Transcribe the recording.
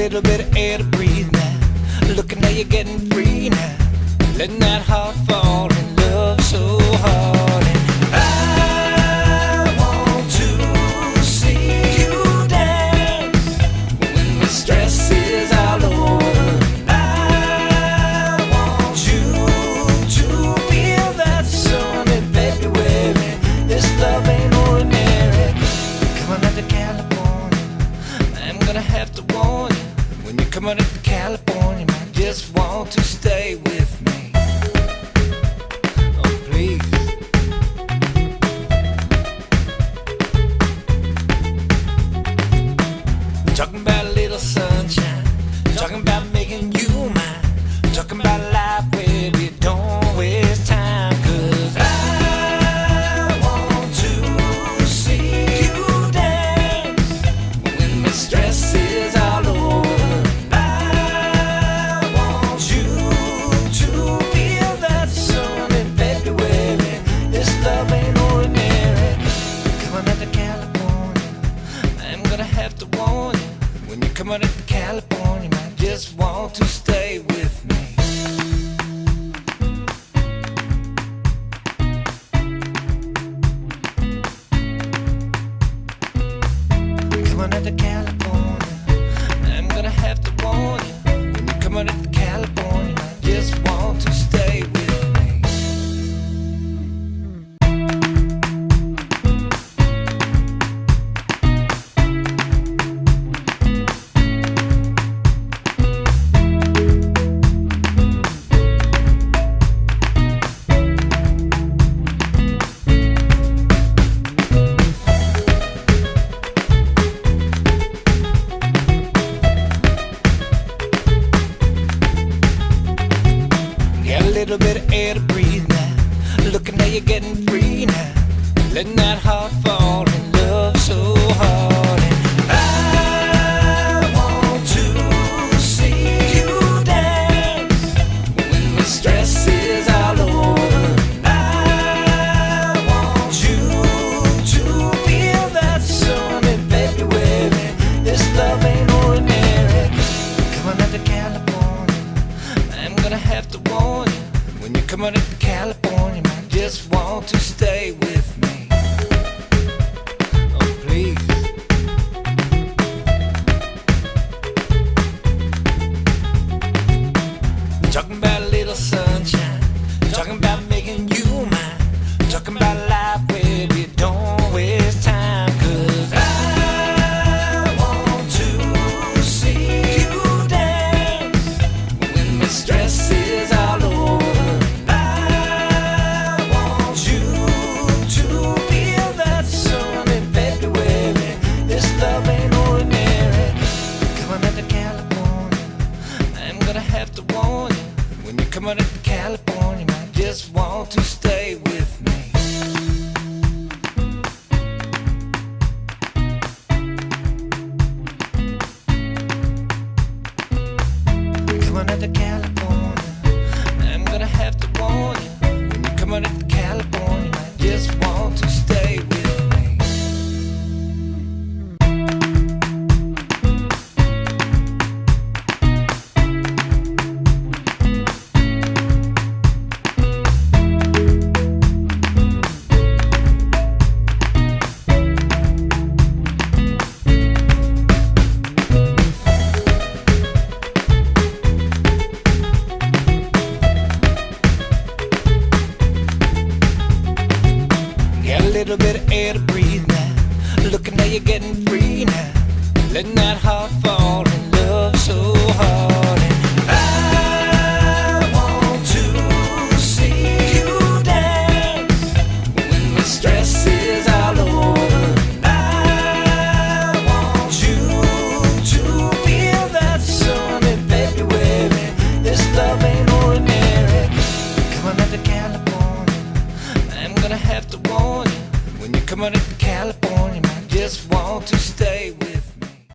little bit of air to breathe now. Looking how you're getting free now. Letting that heart fall in love so hard. And I want to see you dance when the stress is all over. I want you to feel that sun in February. This love ain't ordinary. Coming out to California, I'm gonna have to warn you. When you come out to California, you might just want to stay with me. Oh, please. Talking about a little sunshine, talking about making you mine, talking about a life where we don't waste time. 'Cause I want to see you dance when the stress is all over. I want you to feel that sun in February. This love ain't ordinary. Coming out to California, I'm gonna have to warn you. When you come out to California, you might just want to stay with me. Coming out to California, I'm gonna have to warn you. When you come out to California, you might just want to stay with me. Got a little bit of air to breathe now. Looking how you're getting free now. Letting that heart fall in love so hard. And I want to see you dance when the stress is all over. I want you to feel that sun in February. This love ain't ordinary. Coming out to California, I'm gonna have to warn you. When you come out to California, you might just want to stay with me. Oh, please. Talking about a little sunshine, talking about making you mine, talking about a life where we don't waste time. 'Cause I want to see you dance when the stress is all over. I want you to feel that sun in February. This love ain't ordinary. Coming out to California, I'm gonna have to warn you. When you come out to California, you might just want to stay with me. Coming out to California, I'm gonna have to warn you. When you come out to California, you might just want to stay with me. Got a little bit of air to breathe now. Looking how you're getting free now. Letting that heart fall in love so hard. And I want to see you dance when the stress is all over. I want you to feel that sun in February. This love ain't ordinary. Coming out to California, I'm gonna have to warn you. When you come out to California, you might just want to stay